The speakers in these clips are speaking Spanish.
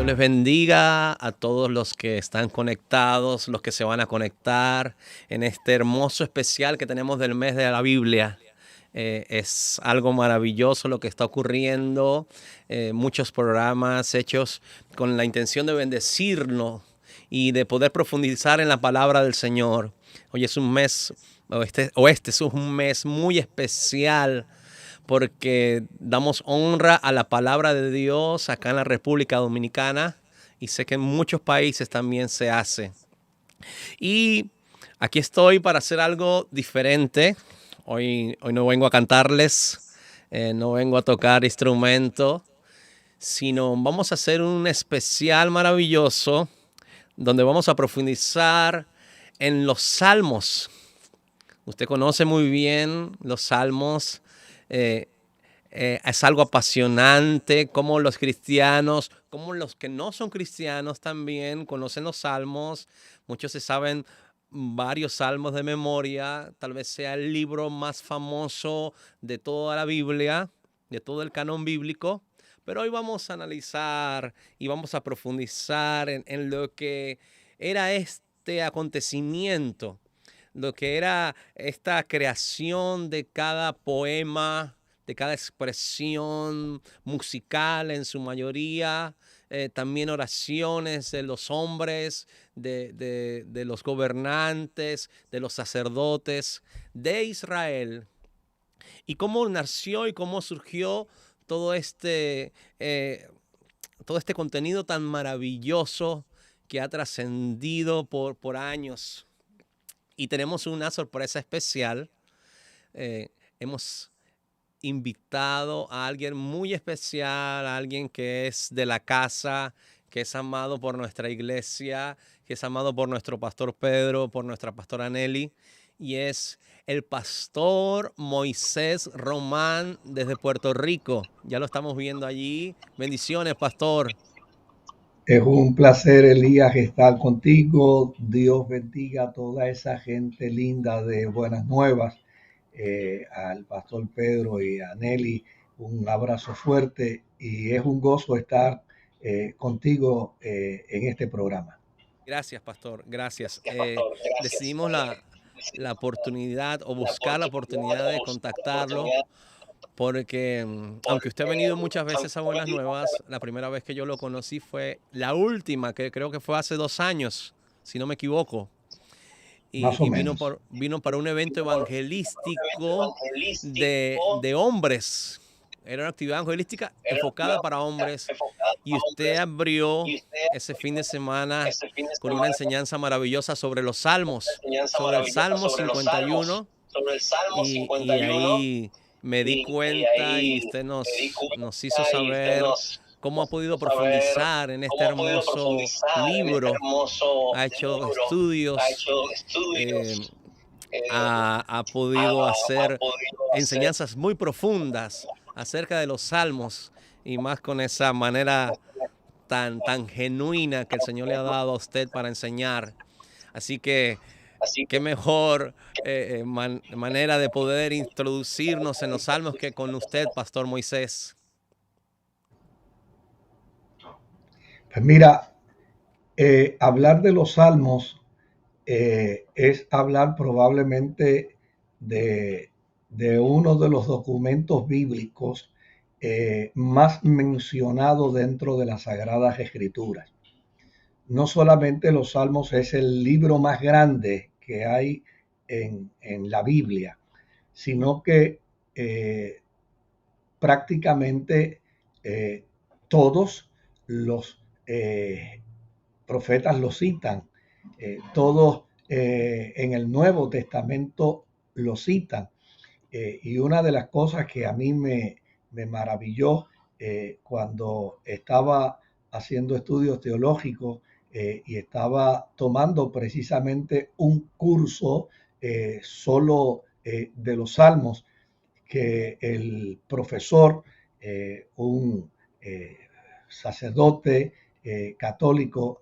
les bendiga a todos los que están conectados, los que se van a conectar en este hermoso especial que tenemos del mes de la Biblia. Es algo maravilloso lo que está ocurriendo, muchos programas hechos con la intención de bendecirnos y de poder profundizar en la palabra del Señor. Hoy es un mes, o este es un mes muy especial porque damos honra a la palabra de Dios acá en la República Dominicana y sé que en muchos países también se hace. Y aquí estoy para hacer algo diferente. Hoy no vengo a cantarles, no vengo a tocar instrumento, sino vamos a hacer un especial maravilloso donde vamos a profundizar en los salmos. Usted conoce muy bien los salmos. eh, es algo apasionante, como los cristianos, como los que no son cristianos también conocen los salmos. Muchos se saben varios salmos de memoria, tal vez sea el libro más famoso de toda la Biblia, de todo el canon bíblico. Pero hoy vamos a analizar y vamos a profundizar en lo que era este acontecimiento, lo que era esta creación de cada poema, de cada expresión musical en su mayoría, también oraciones de los hombres, de los gobernantes, de los sacerdotes de Israel, y cómo nació y cómo surgió todo eh, todo este contenido tan maravilloso que ha trascendido por años. Y tenemos una sorpresa especial. Hemos invitado a alguien muy especial, a alguien que es de la casa, que es amado por nuestra iglesia, que es amado por nuestro pastor Pedro, por nuestra pastora Nelly, y es el pastor Moisés Román desde Puerto Rico. Ya lo estamos viendo allí. Bendiciones, pastor. Es un placer, Elías, estar contigo. Dios bendiga a toda esa gente linda de Buenas Nuevas, al pastor Pedro y a Nelly. Un abrazo fuerte y es un gozo estar contigo en este programa. Gracias, pastor. Gracias. Decidimos la oportunidad o buscar la oportunidad de contactarlo porque aunque usted ha venido muchas veces a Buenas Nuevas, la primera vez que yo lo conocí fue la última, que creo que fue hace 2 años, si no me equivoco. Más o Y vino, menos. vino para un evento evangelístico de hombres. Era una actividad evangelística enfocada para hombres. Y usted abrió ese fin de semana con una enseñanza maravillosa sobre los salmos, sobre el Salmo 51. Y ahí me di cuenta y usted nos hizo saber cómo ha podido profundizar en este hermoso libro. Ha hecho estudios, eh, ha podido hacer enseñanzas muy profundas acerca de los salmos y más con esa manera tan genuina que el Señor le ha dado a usted para enseñar. Así que qué mejor manera de poder introducirnos en los salmos que con usted, Pastor Moisés. Pues mira, hablar de los salmos es hablar probablemente de, de uno de los documentos bíblicos más mencionados dentro de las Sagradas Escrituras. No solamente los Salmos es el libro más grande que hay en la Biblia, sino que eh, prácticamente eh, todos los profetas lo citan, todos en el Nuevo Testamento lo citan. Y una de las cosas que a mí me maravilló cuando estaba haciendo estudios teológicos y estaba tomando precisamente un curso solo de los salmos, que el profesor, un eh, sacerdote católico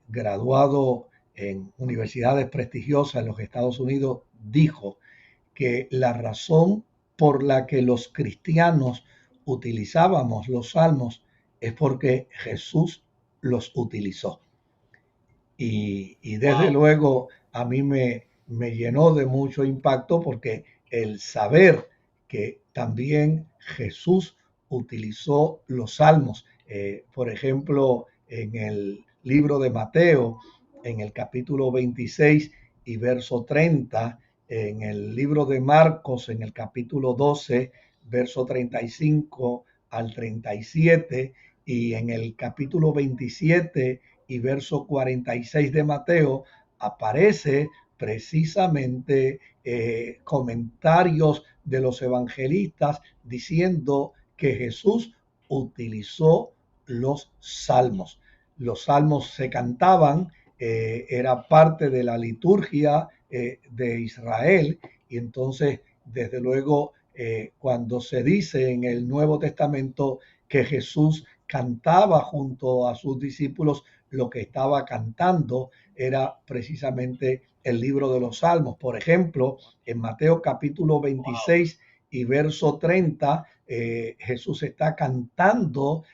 graduado en universidades prestigiosas en los Estados Unidos, dijo que la razón por la que los cristianos utilizábamos los salmos es porque Jesús los utilizó. Y desde luego a mí me llenó de mucho impacto porque el saber que también Jesús utilizó los salmos, por ejemplo, en el libro de Mateo, en el capítulo 26 y verso 30, en el libro de Marcos, en el capítulo 12, verso 35 al 37, y en el capítulo 27 y verso 46 de Mateo aparece precisamente comentarios de los evangelistas diciendo que Jesús utilizó los salmos. Los salmos se cantaban, era parte de la liturgia de Israel, y entonces, desde luego, cuando se dice en el Nuevo Testamento que Jesús cantaba junto a sus discípulos, lo que estaba cantando era precisamente el libro de los Salmos. Por ejemplo, en Mateo capítulo 26 y verso 30, Jesús está cantando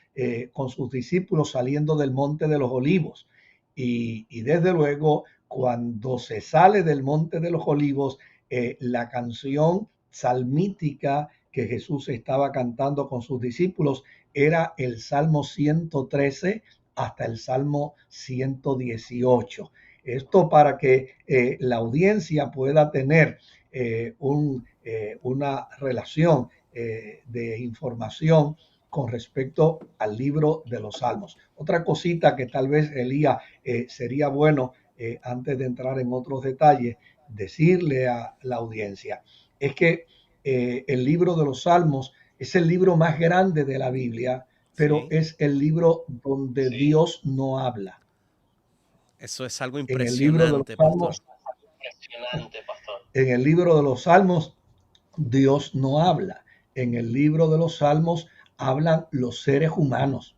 con sus discípulos saliendo del monte de los olivos. Y desde luego, cuando se sale del monte de los olivos, la canción salmítica que Jesús estaba cantando con sus discípulos era el Salmo 113 hasta el Salmo 118. Esto para que la audiencia pueda tener una relación de información con respecto al libro de los Salmos. Otra cosita que tal vez, Elías, sería bueno, antes de entrar en otros detalles, decirle a la audiencia, es que el libro de los Salmos es el libro más grande de la Biblia, pero Sí, es el libro donde Dios no habla. eso es algo En el libro de los impresionante, pastor. Salmos, en el libro de los Salmos, Dios no habla. En el libro de los Salmos hablan los seres humanos.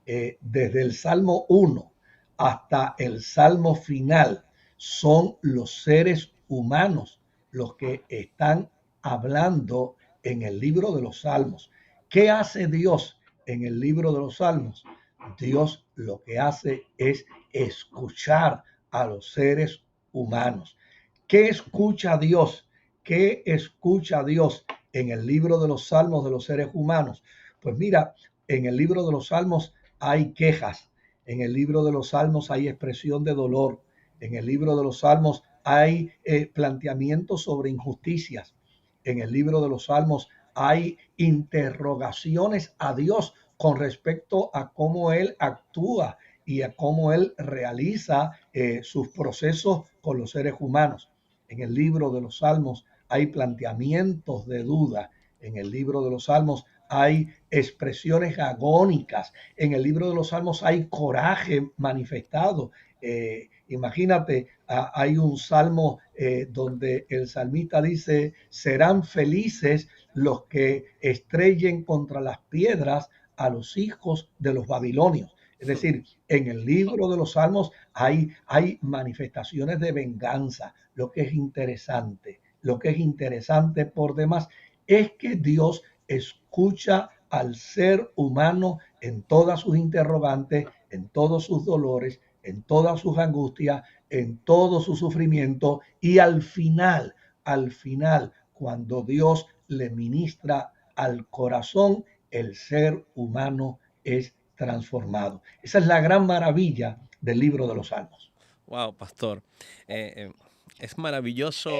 Desde el Salmo 1 hasta el Salmo final, son los seres humanos los que están hablando en el libro de los Salmos. ¿Qué hace Dios en el libro de los Salmos? Dios lo que hace es escuchar a los seres humanos. ¿Qué escucha Dios? ¿Qué escucha Dios en el libro de los Salmos de los seres humanos? Pues mira, en el libro de los Salmos hay quejas, en el libro de los Salmos hay expresión de dolor, en el libro de los Salmos hay planteamientos sobre injusticias, en el libro de los Salmos hay interrogaciones a Dios con respecto a cómo Él actúa y a cómo Él realiza sus procesos con los seres humanos. En el libro de los Salmos hay planteamientos de duda. En el libro de los Salmos hay expresiones agónicas. En el libro de los Salmos hay coraje manifestado. Imagínate, hay un salmo donde el salmista dice, serán felices los que estrellen contra las piedras a los hijos de los babilonios. Es decir, en el libro de los Salmos hay manifestaciones de venganza. Lo que es interesante por demás es que Dios escucha al ser humano en todas sus interrogantes, en todos sus dolores, en todas sus angustias, en todo su sufrimiento, y al final, cuando Dios le ministra al corazón, el ser humano es transformado. Esa es la gran maravilla del libro de los Salmos. Wow, pastor. Es maravilloso.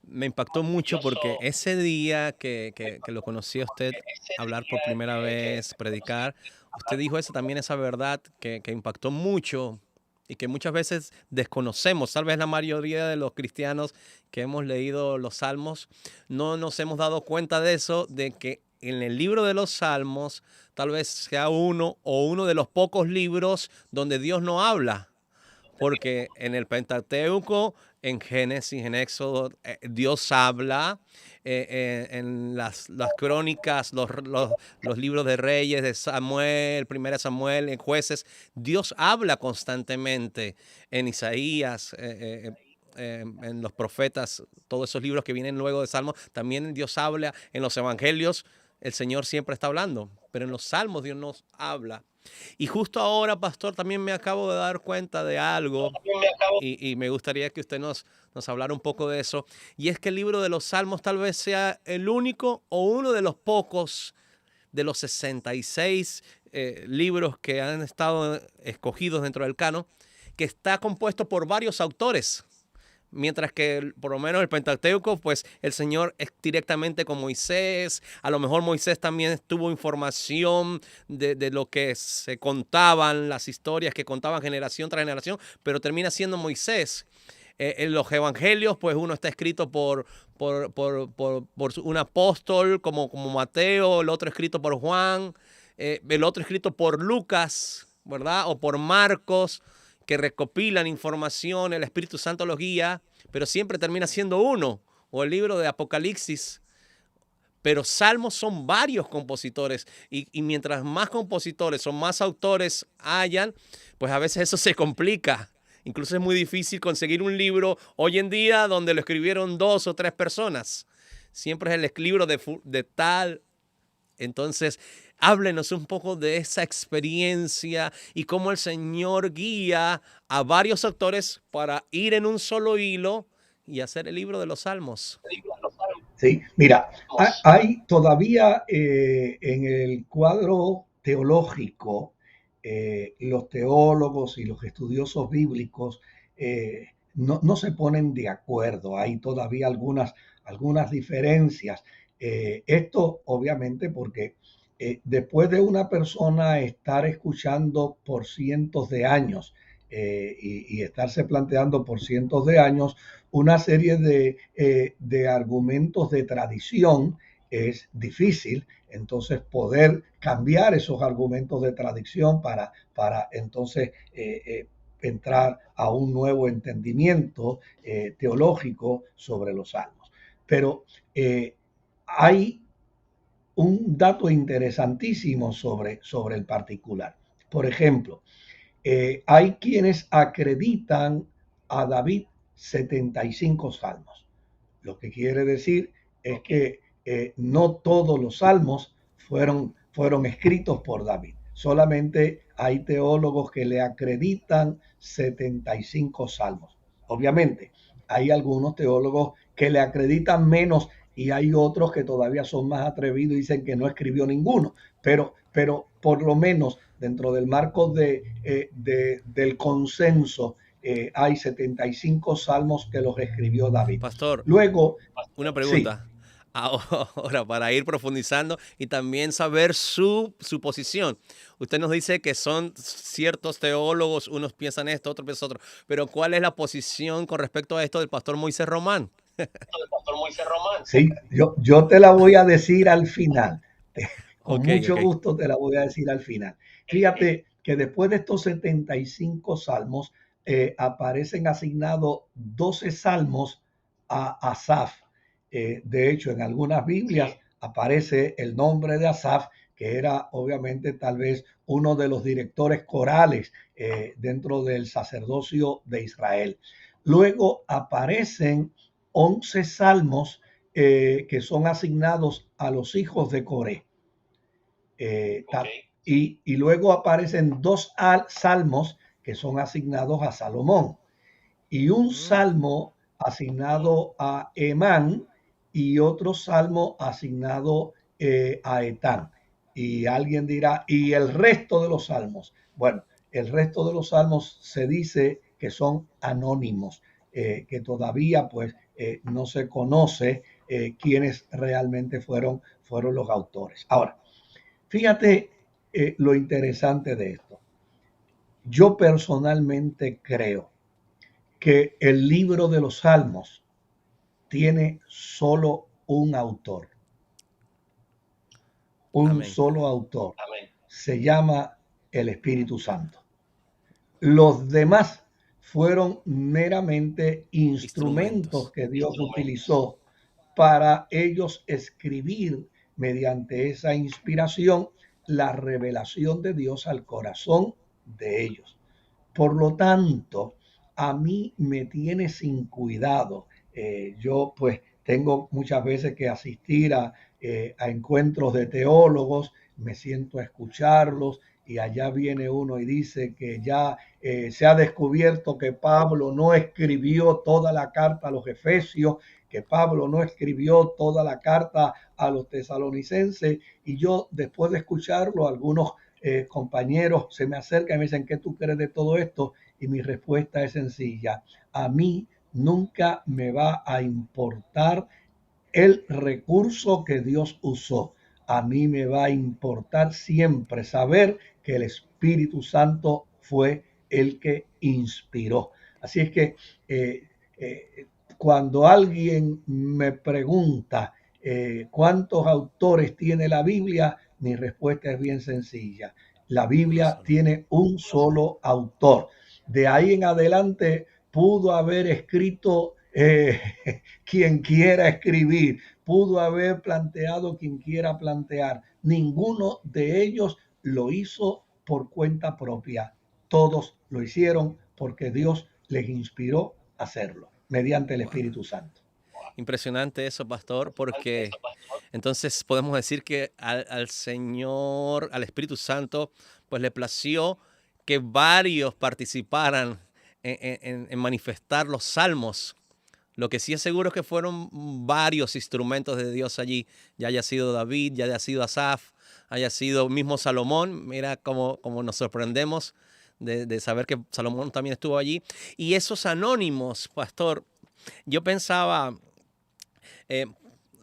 Me impactó mucho porque ese día que lo conocí a usted hablar por primera vez, predicar, usted dijo eso también, esa verdad que impactó mucho y que muchas veces desconocemos. Tal vez la mayoría de los cristianos que hemos leído los salmos no nos hemos dado cuenta de eso, de que en el libro de los salmos tal vez sea uno de los pocos libros donde Dios no habla. Porque en el Pentateuco, en Génesis, en Éxodo, Dios habla. En las crónicas, los libros de Reyes, de Samuel, Primera Samuel, en Jueces, Dios habla constantemente. En Isaías, en los profetas, todos esos libros que vienen luego de Salmos, también Dios habla. En los evangelios, el Señor siempre está hablando, pero en los salmos Dios nos habla. Y justo ahora, pastor, también me acabo de dar cuenta de algo y me gustaría que usted nos hablara un poco de eso. Y es que el libro de los Salmos tal vez sea el único o uno de los pocos de los 66 libros que han estado escogidos dentro del canon, que está compuesto por varios autores. Mientras que por lo menos el Pentateuco, pues el Señor es directamente con Moisés. A lo mejor Moisés también tuvo información de lo que se contaban, las historias que contaban generación tras generación, pero termina siendo Moisés. En los evangelios, pues uno está escrito por un apóstol como Mateo, el otro escrito por Juan, el otro escrito por Lucas, ¿verdad? O por Marcos, que recopilan información, el Espíritu Santo los guía, pero siempre termina siendo uno. O el libro de Apocalipsis. Pero salmos son varios compositores y mientras más compositores o más autores hayan, pues a veces eso se complica. Incluso es muy difícil conseguir un libro hoy en día donde lo escribieron 2 o 3 personas. Siempre es el libro de tal. Entonces, háblenos un poco de esa experiencia y cómo el Señor guía a varios autores para ir en un solo hilo y hacer el libro de los Salmos. Sí, mira, hay todavía en el cuadro teológico, los teólogos y los estudiosos bíblicos no se ponen de acuerdo. Hay todavía algunas diferencias. Esto obviamente porque después de una persona estar escuchando por cientos de años y estarse planteando por cientos de años una serie de argumentos de tradición, es difícil entonces poder cambiar esos argumentos de tradición para entonces entrar a un nuevo entendimiento teológico sobre los salmos. Pero hay un dato interesantísimo sobre el particular. Por ejemplo, hay quienes acreditan a David 75 salmos. Lo que quiere decir es que no todos los salmos fueron escritos por David. Solamente hay teólogos que le acreditan 75 salmos. Obviamente, hay algunos teólogos que le acreditan menos y hay otros que todavía son más atrevidos y dicen que no escribió ninguno. Pero por lo menos dentro del marco del consenso, hay 75 salmos que los escribió David. Pastor, Luego, una sí, pregunta. Ahora, para ir profundizando y también saber su posición. Usted nos dice que son ciertos teólogos, unos piensan esto, otros piensan otro, pero ¿cuál es la posición con respecto a esto del pastor Moisés Román? sí, yo te la voy a decir al final. Con Ok, mucho ok. gusto te la voy a decir al final. Fíjate que después de estos 75 salmos, aparecen asignados 12 salmos a Asaf. De hecho, en algunas Biblias aparece el nombre de Asaf, que era obviamente tal vez uno de los directores corales dentro del sacerdocio de Israel. Luego aparecen 11 salmos que son asignados a los hijos de Coré. Y luego aparecen dos salmos que son asignados a Salomón y un Mm, salmo asignado a Emán y otro salmo asignado a Etán. Y alguien dirá, ¿y el resto de los salmos? Bueno, el resto de los salmos se dice que son anónimos, que todavía pues no se conoce quiénes realmente fueron los autores. Ahora, fíjate lo interesante de esto. Yo personalmente creo que el libro de los Salmos tiene solo un autor, un amén. solo autor. Se llama el Espíritu Santo. Los demás fueron meramente instrumentos Instrumentos. que Dios utilizó para ellos escribir mediante esa inspiración la revelación de Dios al corazón de ellos. Por lo tanto, a mí me tiene sin cuidado. Yo pues tengo muchas veces que asistir a encuentros de teólogos me siento a escucharlos y allá viene uno y dice que ya se ha descubierto que Pablo no escribió toda la carta a los Efesios, que Pablo no escribió toda la carta a los tesalonicenses, y yo después de escucharlo, algunos compañeros se me acercan y me dicen, ¿qué tú crees de todo esto? Y mi respuesta es sencilla: a mí nunca me va a importar el recurso que Dios usó. A mí me va a importar siempre saber que el Espíritu Santo fue el que inspiró. Así es que eh, cuando alguien me pregunta cuántos autores tiene la Biblia, mi respuesta es bien sencilla. La Uno Biblia solo. tiene un solo autor. De ahí en adelante pudo haber escrito quien quiera escribir, pudo haber planteado quien quiera plantear. Ninguno de ellos lo hizo por cuenta propia. Todos lo hicieron porque Dios les inspiró a hacerlo mediante el Wow. Espíritu Santo. Impresionante eso, pastor, porque entonces podemos decir que al Señor, al Espíritu Santo, pues le plació que varios participaran en manifestar los salmos. Lo que sí es seguro es que fueron varios instrumentos de Dios allí. Ya haya sido David, ya haya sido Asaf, haya sido mismo Salomón. Mira cómo nos sorprendemos de saber que Salomón también estuvo allí. Y esos anónimos, pastor, yo pensaba, eh,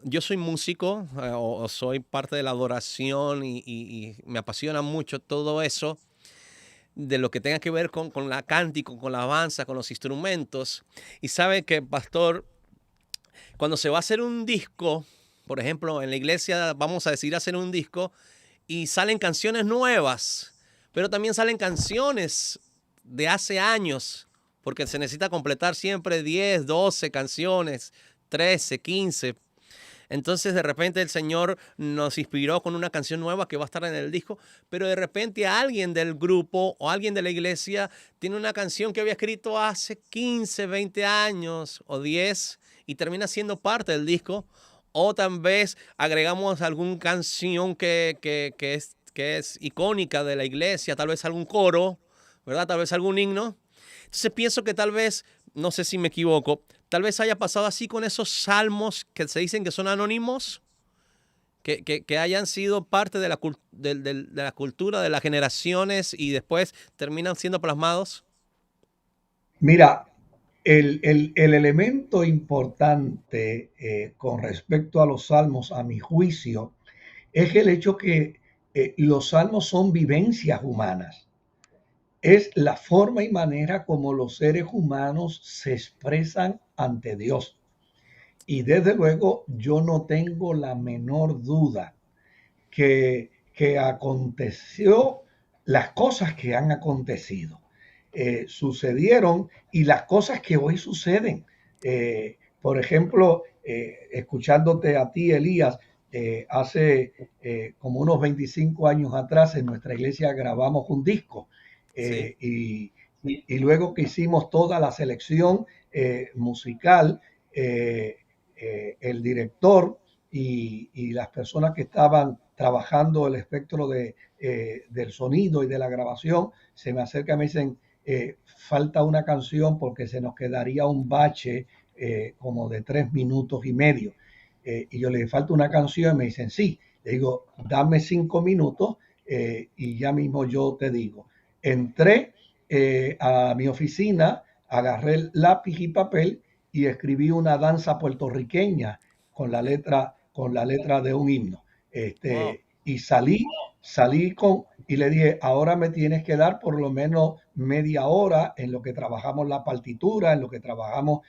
yo soy músico o soy parte de la adoración y me apasiona mucho todo eso de lo que tenga que ver con la cántico, con la alabanza, con los instrumentos. Y sabe que, pastor, cuando se va a hacer un disco, por ejemplo, en la iglesia vamos a decidir hacer un disco y salen canciones nuevas, pero también salen canciones de hace años, porque se necesita completar siempre 10, 12 canciones, 13, 15. Entonces de repente el Señor nos inspiró con una canción nueva que va a estar en el disco, pero de repente alguien del grupo o alguien de la iglesia tiene una canción que había escrito hace 15, 20 años o 10 y termina siendo parte del disco. O tal vez agregamos alguna canción que es icónica de la iglesia, tal vez algún coro, ¿verdad? Tal vez algún himno. Entonces pienso que tal vez, no sé si me equivoco, tal vez haya pasado así con esos salmos que se dicen que son anónimos, que hayan sido parte de de la cultura de las generaciones y después terminan siendo plasmados. Mira, el elemento importante con respecto a los salmos, a mi juicio, es el hecho que los salmos son vivencias humanas. Es la forma y manera como los seres humanos se expresan ante Dios. Y desde luego yo no tengo la menor duda que aconteció las cosas que han acontecido. Sucedieron y las cosas que hoy suceden. Por ejemplo, escuchándote a ti, Elías, hace como unos 25 años atrás en nuestra iglesia grabamos un disco Sí, y luego que hicimos toda la selección musical, el director y las personas que estaban trabajando el espectro del sonido y de la grabación se me acercan y me dicen, falta una canción porque se nos quedaría un bache como de 3 minutos y medio. Y yo le digo, falta una canción y me dicen, sí. Le digo, dame 5 minutos y ya mismo yo te digo. Entré a mi oficina, agarré el lápiz y papel y escribí una danza puertorriqueña con la letra de un himno. wow. Y salí y le dije, ahora me tienes que dar por lo menos media hora en lo que trabajamos la partitura, en lo que trabajamos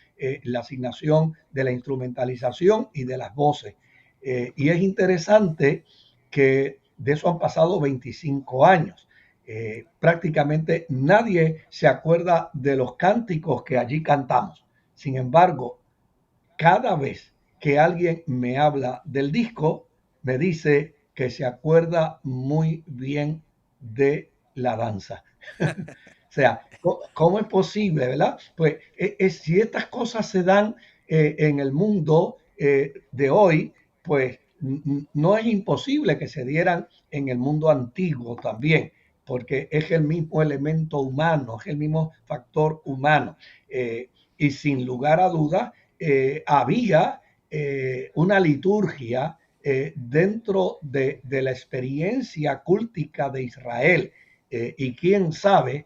la asignación de la instrumentalización y de las voces. Y es interesante que de eso han pasado 25 años. Prácticamente nadie se acuerda de los cánticos que allí cantamos. Sin embargo, cada vez que alguien me habla del disco, me dice que se acuerda muy bien de la danza. O sea, ¿cómo es posible, verdad? Pues si estas cosas se dan en el mundo de hoy, pues no es imposible que se dieran en el mundo antiguo también, porque es el mismo elemento humano, es el mismo factor humano. Y sin lugar a dudas, había una liturgia dentro de la experiencia cúltica de Israel. Y quién sabe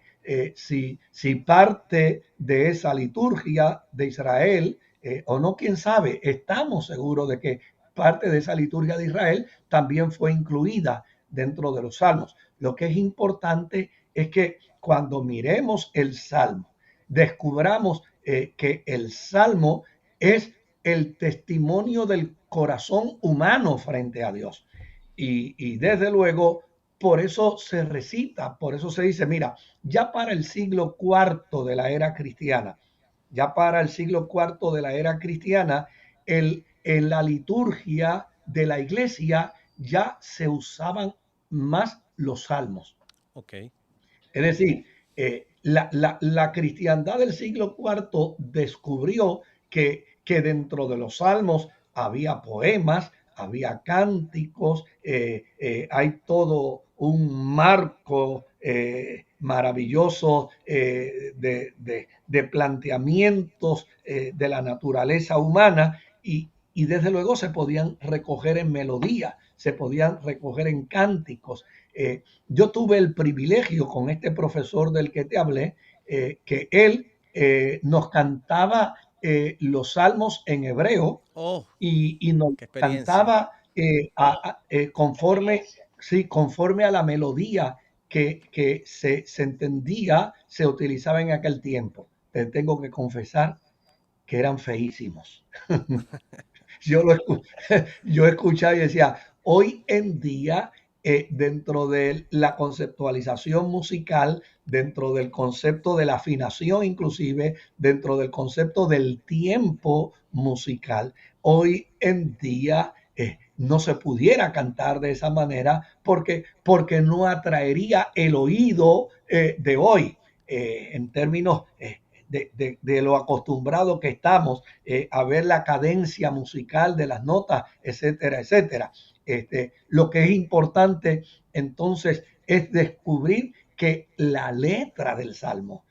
si parte de esa liturgia de Israel o no, quién sabe, estamos seguros de que parte de esa liturgia de Israel también fue incluida dentro de los salmos. Lo que es importante es que cuando miremos el salmo, descubramos que el salmo es el testimonio del corazón humano frente a Dios. Y desde luego, por eso se recita, por eso se dice, mira, ya para el siglo cuarto de la era cristiana, ya para el siglo cuarto de la era cristiana, en la liturgia de la iglesia ya se usaban más los salmos. Ok, Es decir, la cristiandad del siglo cuarto descubrió que dentro de los salmos había poemas, había cánticos, hay todo un marco maravilloso de planteamientos de la naturaleza humana y desde luego se podían recoger en melodía, se podían recoger en cánticos. Yo tuve el privilegio con este profesor del que te hablé, que él nos cantaba los salmos en hebreo oh, y nos qué experiencia. cantaba conforme, sí, conforme a la melodía que se entendía, se utilizaba en aquel tiempo. Te tengo que confesar que eran feísimos. Yo, lo escu yo escuchaba y decía, hoy en día, dentro de la conceptualización musical, dentro del concepto de la afinación inclusive, dentro del concepto del tiempo musical, hoy en día no se pudiera cantar de esa manera porque no atraería el oído de hoy en términos de lo acostumbrado que estamos a ver la cadencia musical de las notas, etcétera, etcétera. Lo que es importante entonces es descubrir que la letra del Salmo,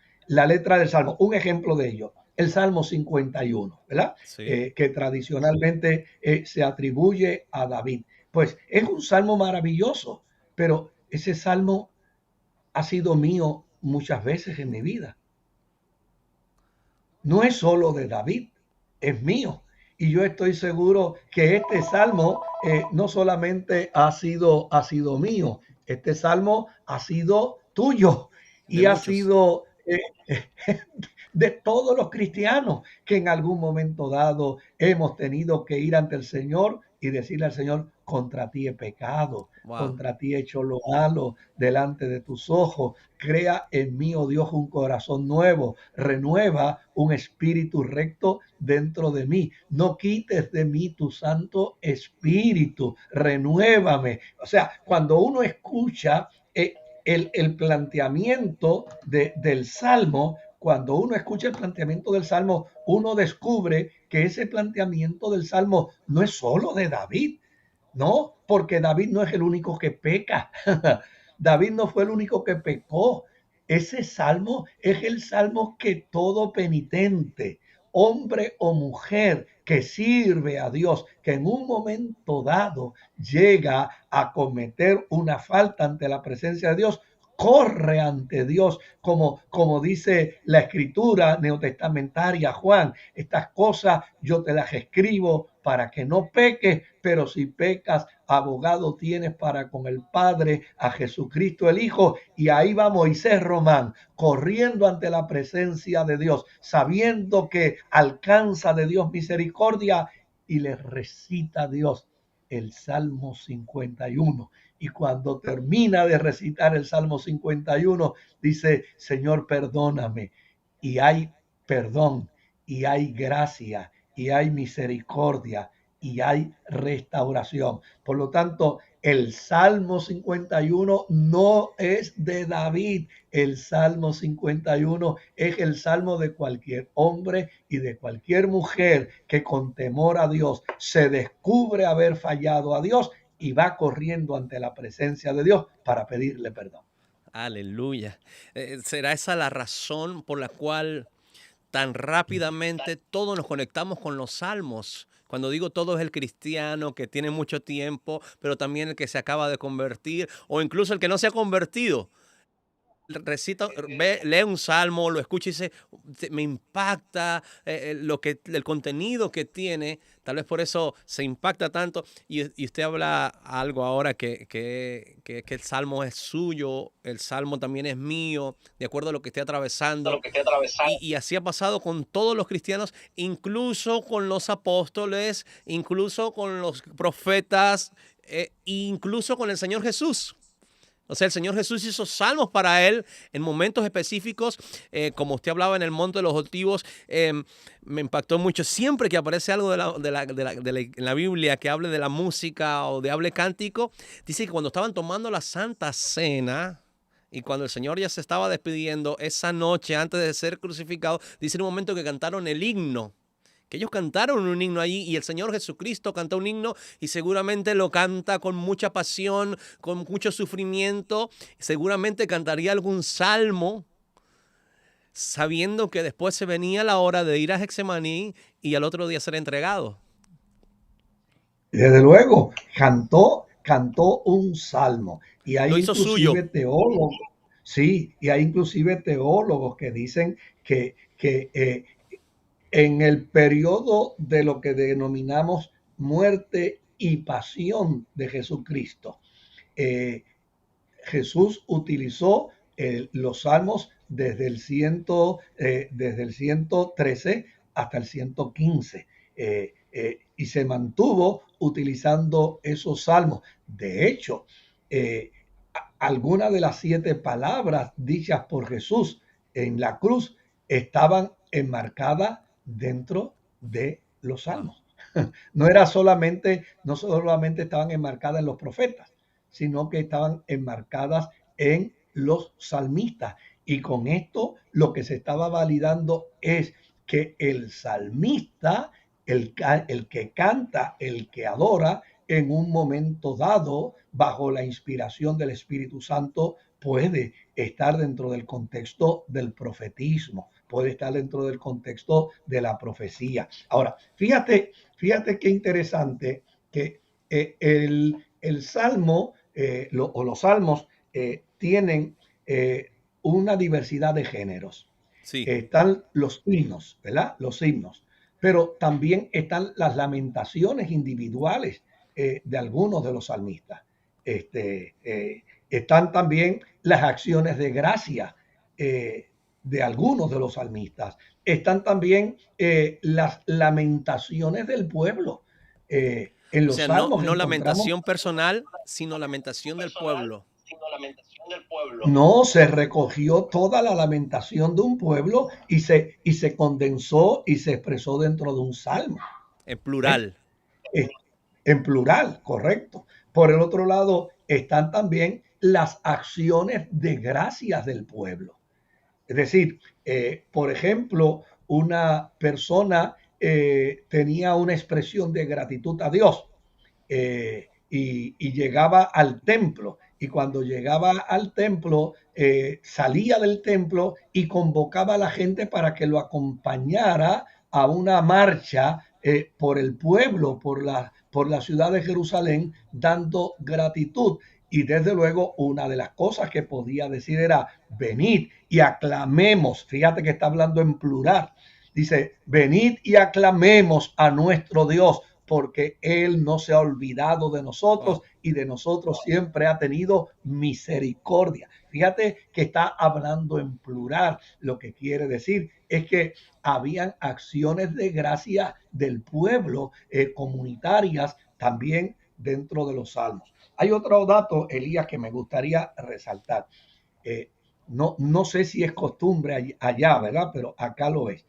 un ejemplo de ello, el Salmo 51, ¿verdad? Sí, Que tradicionalmente se atribuye a David. Pues es un salmo maravilloso, pero ese salmo ha sido mío muchas veces en mi vida. No es solo de David, es mío. Y yo estoy seguro que este salmo no solamente ha sido mío, este salmo ha sido tuyo de y ha muchos. sido de todos los cristianos que en algún momento dado hemos tenido que ir ante el Señor y decirle al Señor, contra ti he pecado, Wow, contra ti he hecho lo malo delante de tus ojos. Crea en mí, oh Dios, un corazón nuevo, renueva un espíritu recto dentro de mí. No quites de mí tu santo espíritu, renuévame. O sea, cuando uno escucha el planteamiento del Salmo, cuando uno escucha el planteamiento del Salmo, uno descubre que ese planteamiento del Salmo no es solo de David, no, porque David no es el único que peca. David no fue el único que pecó. Ese salmo es el salmo que todo penitente, hombre o mujer que sirve a Dios, que en un momento dado llega a cometer una falta ante la presencia de Dios, corre ante Dios, como dice la escritura neotestamentaria, Juan, estas cosas yo te las escribo para que no peques, pero si pecas, abogado tienes para con el Padre, a Jesucristo el Hijo. Y ahí va Moisés Román, corriendo ante la presencia de Dios, sabiendo que alcanza de Dios misericordia y le recita a Dios el Salmo 51. Y cuando termina de recitar el Salmo 51, dice, Señor, perdóname. Y hay perdón, y hay gracia, y hay misericordia, y hay restauración. Por lo tanto, El Salmo 51 no es de David. El Salmo 51 es el salmo de cualquier hombre y de cualquier mujer que con temor a Dios se descubre haber fallado a Dios y va corriendo ante la presencia de Dios para pedirle perdón. Aleluya. ¿Será esa la razón por la cual tan rápidamente todos nos conectamos con los salmos? Cuando digo todo es el cristiano que tiene mucho tiempo, pero también el que se acaba de convertir o incluso el que no se ha convertido. Recita, lee un salmo, lo escucha y dice, Me impacta el contenido que tiene, tal vez por eso se impacta tanto. Y usted habla algo ahora que el salmo es suyo, el salmo también es mío, de acuerdo a lo que esté atravesando. Y así ha pasado con todos los cristianos, incluso con los apóstoles, incluso con los profetas, incluso con el Señor Jesús. O sea, el Señor Jesús hizo salmos para él en momentos específicos, como usted hablaba en el Monte de los Olivos. Me impactó mucho. Siempre que aparece algo en la Biblia que hable de la música o de hable cántico, dice que cuando estaban tomando la Santa Cena y cuando el Señor ya se estaba despidiendo esa noche antes de ser crucificado, dice en un momento que cantaron el himno. Que ellos cantaron un himno allí y el Señor Jesucristo canta un himno y seguramente lo canta con mucha pasión, con mucho sufrimiento. Seguramente cantaría algún salmo sabiendo que después se venía la hora de ir a Getsemaní y al otro día ser entregado. Desde luego, cantó un salmo y hay Lo hizo suyo. inclusive teólogos, sí, y hay inclusive teólogos que dicen que en el periodo de lo que denominamos muerte y pasión de Jesucristo, eh, Jesús utilizó los salmos desde el 113 hasta el 115 y se mantuvo utilizando esos salmos. De hecho, algunas de las 7 palabras dichas por Jesús en la cruz estaban enmarcadas dentro de los Wow. salmos. No solamente estaban enmarcadas en los profetas, sino que estaban enmarcadas en los salmistas. Y con esto lo que se estaba validando es que el salmista, el que canta, el que adora, en un momento dado, bajo la inspiración del Espíritu Santo, puede estar dentro del contexto del profetismo, puede estar dentro del contexto de la profecía. Ahora, fíjate qué interesante que el salmo o los salmos tienen una diversidad de géneros. Sí. Están los himnos, ¿verdad? Los himnos. Pero también están las lamentaciones individuales de algunos de los salmistas. Están también las acciones de gracia de algunos de los salmistas. Están también las lamentaciones del pueblo. En O los sea, no, salmos no encontramos. lamentación personal, sino lamentación del pueblo. No, se recogió toda la lamentación de un pueblo y se condensó y se expresó dentro de un salmo. En ¿Eh? plural. Eh, en plural, correcto. Por el otro lado, están también las acciones de gracias del pueblo. Es decir, por ejemplo, una persona tenía una expresión de gratitud a Dios y llegaba al templo. Y cuando llegaba al templo, salía del templo y convocaba a la gente para que lo acompañara a una marcha por el pueblo, por la ciudad de Jerusalén, dando gratitud. Y desde luego una de las cosas que podía decir era, venid y aclamemos. Fíjate que está hablando en plural. Dice, venid y aclamemos a nuestro Dios, porque Él no se ha olvidado de nosotros Wow. y de nosotros siempre ha tenido misericordia. Fíjate que está hablando en plural. Lo que quiere decir es que habían acciones de gracia del pueblo comunitarias también dentro de los salmos. Hay otro dato, Elías, que me gustaría resaltar. No sé si es costumbre allá, ¿verdad? Pero acá lo es.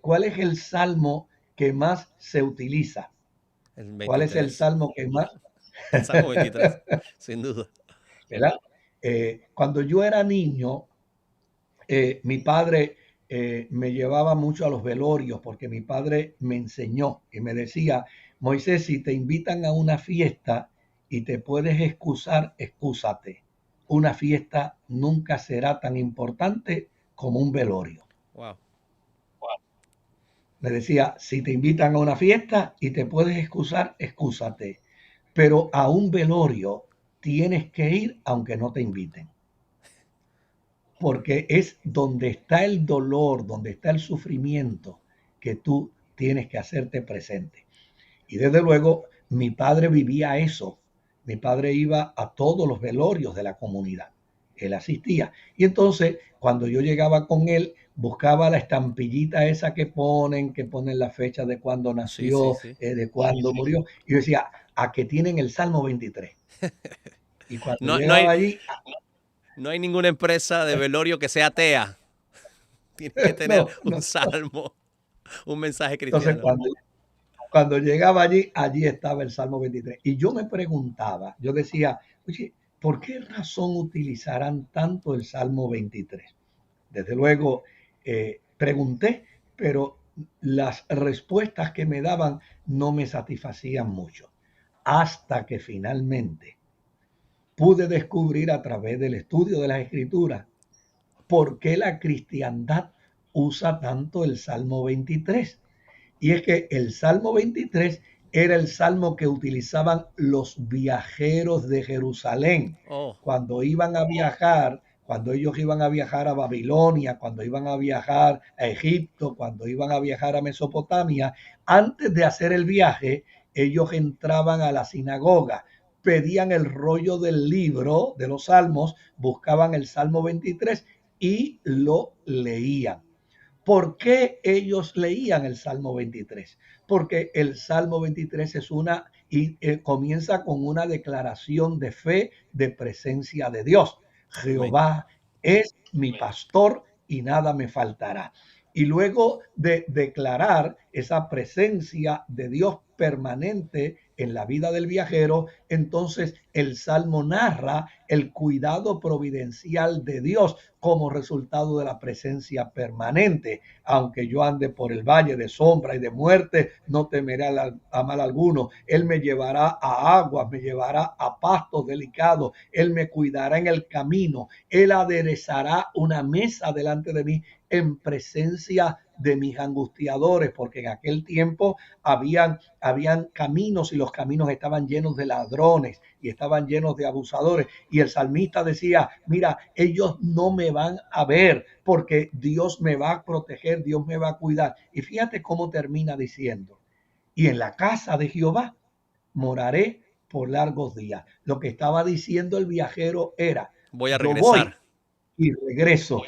¿Cuál es el salmo que más se utiliza? El ¿Cuál es el 23. salmo que más? El Salmo 23, sin duda. ¿Verdad? Cuando yo era niño, mi padre me llevaba mucho a los velorios porque mi padre me enseñó y me decía, Moisés, si te invitan a una fiesta y te puedes excusar, excúsate. Una fiesta nunca será tan importante como un velorio. Wow. Me decía, si te invitan a una fiesta y te puedes excusar, excúsate. Pero a un velorio tienes que ir aunque no te inviten. Porque es donde está el dolor, donde está el sufrimiento, que tú tienes que hacerte presente. Y desde luego, mi padre vivía eso. Mi padre iba a todos los velorios de la comunidad. Él asistía. Y entonces, cuando yo llegaba con él, buscaba la estampillita esa que ponen la fecha de cuando Sí, sí, nació, sí. de cuando murió. Y yo decía, a que tienen el Salmo 23. Y cuando No, no llegaba hay, allí, no hay ninguna empresa de velorio que sea atea. Tienes que tener no, un no. salmo, un mensaje Entonces, cristiano. cuando llegaba allí, allí estaba el Salmo 23. Y yo me preguntaba, yo decía, oye, ¿por qué razón utilizarán tanto el Salmo 23? Desde luego, pregunté, pero las respuestas que me daban no me satisfacían mucho. Hasta que finalmente pude descubrir a través del estudio de las Escrituras por qué la cristiandad usa tanto el Salmo 23. Y es que el Salmo 23 era el salmo que utilizaban los viajeros de Jerusalén Oh, cuando iban a viajar, cuando ellos iban a viajar a Babilonia, cuando iban a viajar a Egipto, cuando iban a viajar a Mesopotamia. Antes de hacer el viaje, ellos entraban a la sinagoga, pedían el rollo del libro de los salmos, buscaban el Salmo 23 y lo leían. ¿Por qué ellos leían el Salmo 23? Porque el Salmo 23 es comienza con una declaración de fe, de presencia de Dios. amén. Jehová es mi pastor y nada me faltará. Y luego de declarar esa presencia de Dios permanente en la vida del viajero, entonces el Salmo narra el cuidado providencial de Dios como resultado de la presencia permanente. Aunque yo ande por el valle de sombra y de muerte, no temeré a mal alguno. Él me llevará a aguas, me llevará a pastos delicados. Él me cuidará en el camino. Él aderezará una mesa delante de mí en presencia de mis angustiadores, porque en aquel tiempo habían caminos y los caminos estaban llenos de ladrones y estaban llenos de abusadores. Y el salmista decía, mira, ellos no me van a ver porque Dios me va a proteger, Dios me va a cuidar. Y fíjate cómo termina diciendo, y en la casa de Jehová moraré por largos días. Lo que estaba diciendo el viajero era, Voy a yo voy regresar. y regreso.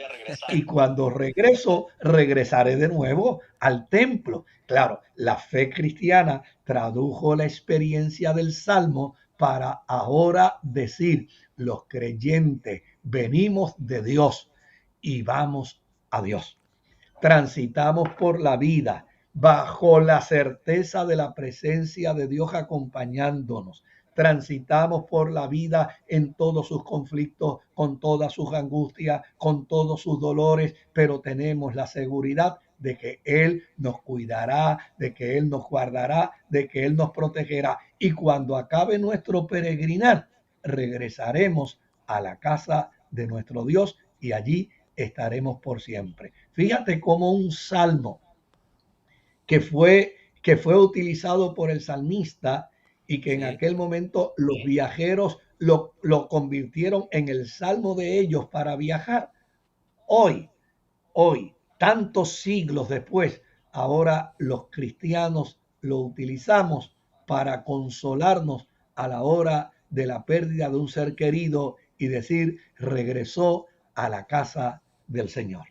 Y cuando regreso, regresaré de nuevo al templo. Claro, la fe cristiana tradujo la experiencia del Salmo para ahora decir, los creyentes venimos de Dios y vamos a Dios. Transitamos por la vida bajo la certeza de la presencia de Dios acompañándonos. Transitamos por la vida en todos sus conflictos, con todas sus angustias, con todos sus dolores, pero tenemos la seguridad de que Él nos cuidará, de que Él nos guardará, de que Él nos protegerá. Y cuando acabe nuestro peregrinar, regresaremos a la casa de nuestro Dios y allí estaremos por siempre. Fíjate cómo un salmo que fue, que fue utilizado por el salmista y que en Sí. aquel momento los viajeros lo convirtieron en el salmo de ellos para viajar. Hoy, tantos siglos después, ahora los cristianos lo utilizamos para consolarnos a la hora de la pérdida de un ser querido y decir, regresó a la casa del Señor.